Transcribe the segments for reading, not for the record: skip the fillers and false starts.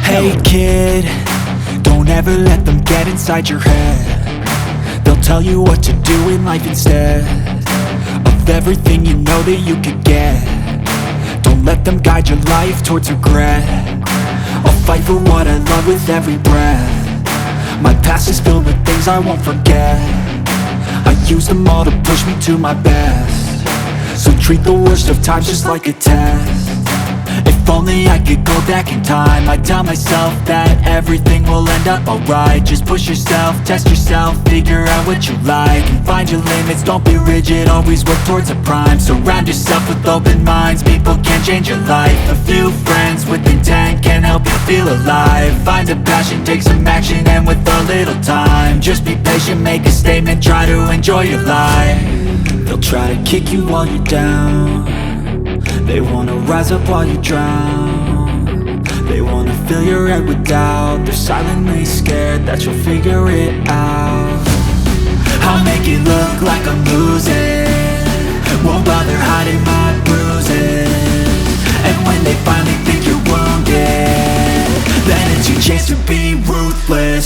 Hey kid, don't ever let them get inside your head. They'll tell you what to do in life instead of everything you know that you could get. Don't let them guide your life towards regret. I'll fight for what I love with every breath. My past is filled with things I won't forget. I use them all to push me to my best. So treat the worst of times just like a test. If only I could go back in time, I'd tell myself that everything will end up alright. Just push yourself, test yourself, figure out what you like, and find your limits, don't be rigid, always work towards a prime. Surround yourself with open minds, people can change your life. A few friends with intent can help you feel alive. Find a passion, take some action, and with a little time, just be patient, make a statement, try to enjoy your life. They'll try to kick you while you're down. They wanna rise up while you drown. They wanna fill your head with doubt. They're silently scared that you'll figure it out. I'll make it look like I'm losing, won't bother hiding my bruises. And when they finally think you're wounded, then it's your chance to be ruthless.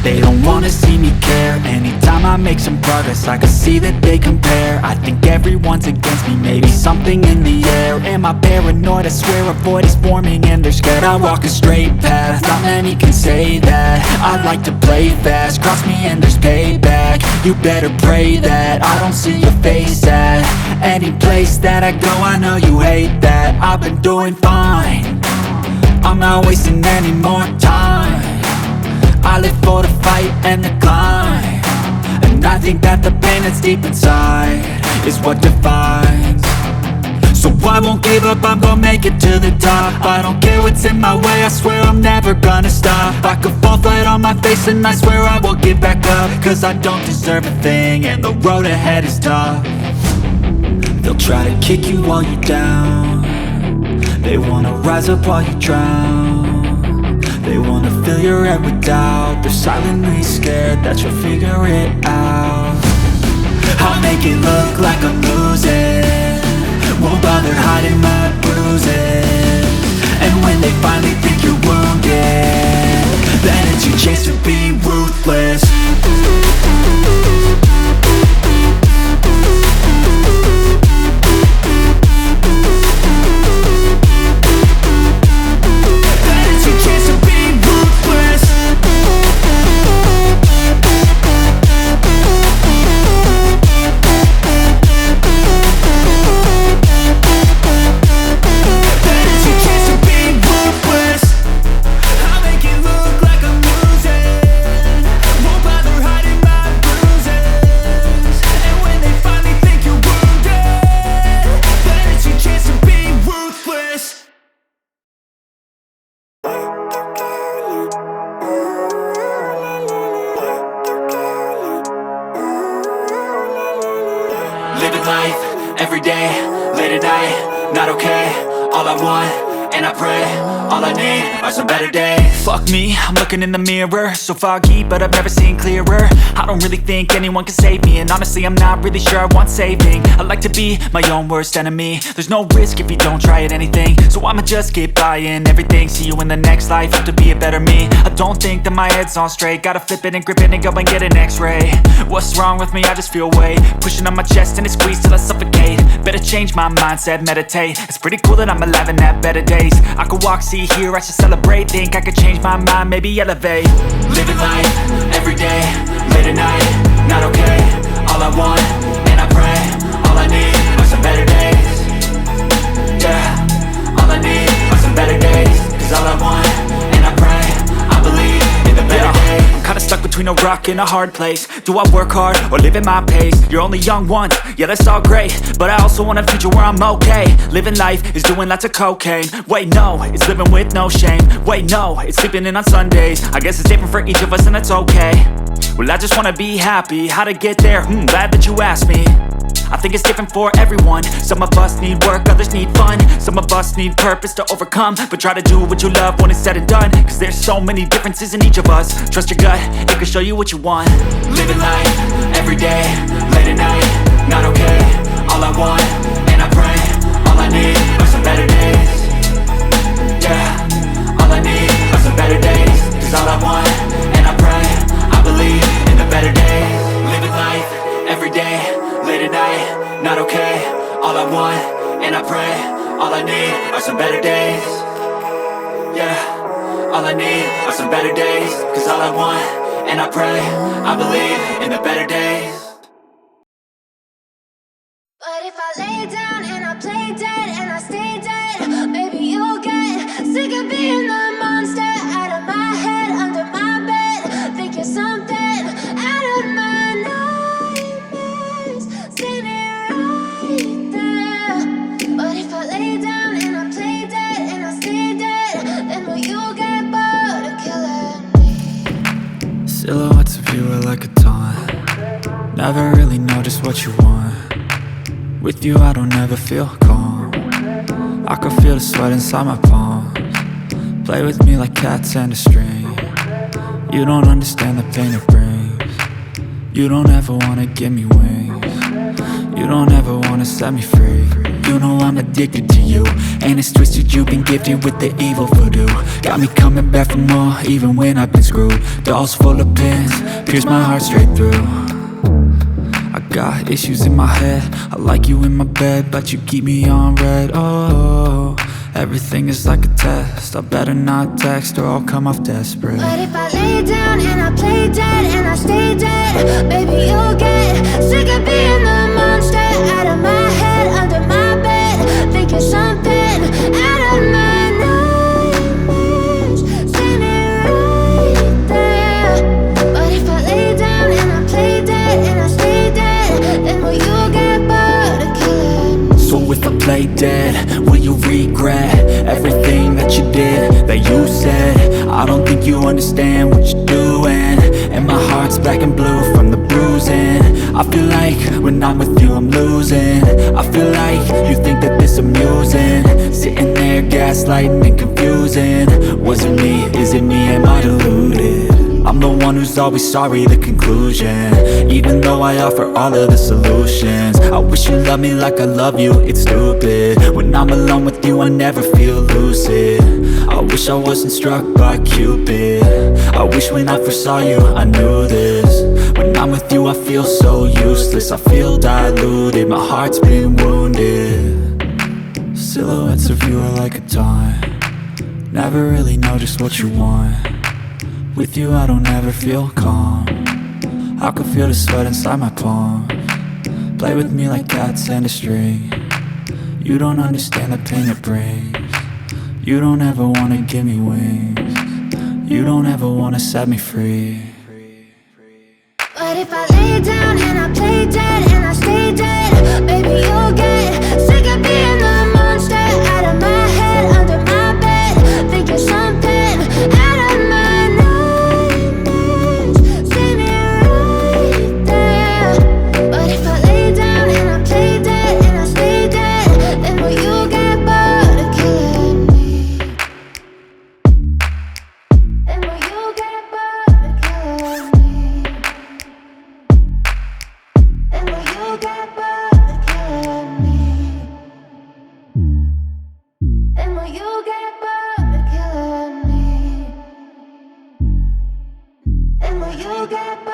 They don't wanna see me care. Anytime I make some progress, I can see that they compare. I think everyone's against me, maybe something in the air. Am I paranoid? I swear a void is forming and they're scared. I walk a straight path, not many can say that. I like to play fast, cross me and there's payback. You better pray that I don't see your face at any place that I go. I know you hate that. I've been doing fine, I'm not wasting any more time. I live for the fight and the climb, and I think that the pain that's deep inside is what defines. So I won't give up, I'm gonna make it to the top. I don't care what's in my way, I swear I'm never gonna stop. I could fall flat on my face and I swear I will get back up, cause I don't deserve a thing and the road ahead is tough. They'll try to kick you while you're down. They wanna rise up while you drown. They wanna fill your head with doubt. They're silently scared that you'll figure it out. I'll make it look like I'm losing, won't bother hiding my bruises. And when they finally think you're wounded, then it's your chance to be ruthless. Living life, everyday, late at night, not okay. All I want, and I pray, all I need are some better days. Fuck me, I'm looking in the mirror, so foggy, but I've never seen clearer. I don't really think anyone can save me, and honestly I'm not really sure I want saving. I like to be my own worst enemy. There's no risk if you don't try at anything, so I'ma just keep buying everything. See you in the next life, have to be a better me. I don't think that my head's on straight, gotta flip it and grip it and go and get an x-ray. What's wrong with me? I just feel weight pushing on my chest and it squeezes till I suffocate. Better change my mindset, meditate. It's pretty cool that I'm alive and have better days. I could walk, see, hear, I should celebrate. Think I could change my mind, maybe elevate. Living life, everyday, late at night, not okay. All I want, and I pray, all I need are some better days. Yeah, all I need are some better days. Cause all I want, and I pray, I believe in the better days. Kinda stuck with between a rock and a hard place. Do I work hard or live at my pace? You're only young once, yeah that's all great, but I also want a future where I'm okay. Living life is doing lots of cocaine. Wait no, it's living with no shame. Wait no, it's sleeping in on Sundays. I guess it's different for each of us and that's okay. Well I just wanna be happy, how to get there? Glad that you asked me. I think it's different for everyone. Some of us need work, others need fun. Some of us need purpose to overcome. But try to do what you love when it's said and done, cause there's so many differences in each of us. Trust your gut, it can show you what you want. Living life, everyday, late at night, not okay. All I want, and I pray, all I need are some better days. Yeah, all I need are some better days. Cause all I want, and I pray, I believe in the better days. Living life, everyday, late at night, not okay. All I want, and I pray, all I need are some better days. Yeah, all I need are some better days. Cause all I want, and I pray, I believe in the better days. But if I lay down and I play dead and I stay dead, maybe you'll get sick of being the monster out of my head, under my bed. Think you're something out of my nightmares, standing right there. But if I lay down and I play dead and I stay dead, then will you get bored of killing me? Silhouettes of you are like a taunt. Never really know just what you want. With you I don't ever feel calm. I can feel the sweat inside my palms. Play with me like cats and a string. You don't understand the pain it brings. You don't ever wanna give me wings. You don't ever wanna set me free. You know I'm addicted to you, and it's twisted, you've been gifted with the evil voodoo. Got me coming back for more, even when I've been screwed. Dolls full of pins, pierce my heart straight through. I got issues in my head, I like you in my bed, but you keep me on red. Oh, everything is like a test, I better not text or I'll come off desperate. But if I lay down and I play dead and I stay dead, baby you'll get sick of being the monster out of my head, under my bed. Think you're something out of my nightmares, standing right there. But if I lay down and I play dead and I stay dead, then will you get bored of killing me? So if I play dead, will you regret everything that you did, that you said? I don't think you understand what you're doing, and my heart's black and blue from the bruising. I feel like when I'm with you I'm losing. I feel like you think that this amusing, sitting there gaslighting and confusing. Was it me? Is it me? Am I deluded? I'm the one who's always sorry, the conclusion, even though I offer all of the solutions. I wish you loved me like I love you, it's stupid. When I'm alone with you I never feel lucid. I wish I wasn't struck by Cupid. I wish when I first saw you I knew this. When I'm with you I feel so useless, I feel diluted, my heart's been wounded. Silhouettes of you are like a taunt. Never really know just what you want. With you I don't ever feel calm. I can feel the sweat inside my palms. Play with me like cats and a string. You don't understand the pain it brings. You don't ever wanna give me wings. You don't ever wanna set me free. But if I lay down and I play dead and I stay dead, baby you'll get sick of being the monster out of my head, under my bed. Think you're something out of my nightmares, standing right there. But if I lay down and I play dead and I stay dead, then will you get bored of killing me? Then will you get bored of killing me? And will you get bored of killing me? And will you get bored of killing me? And will you get bored?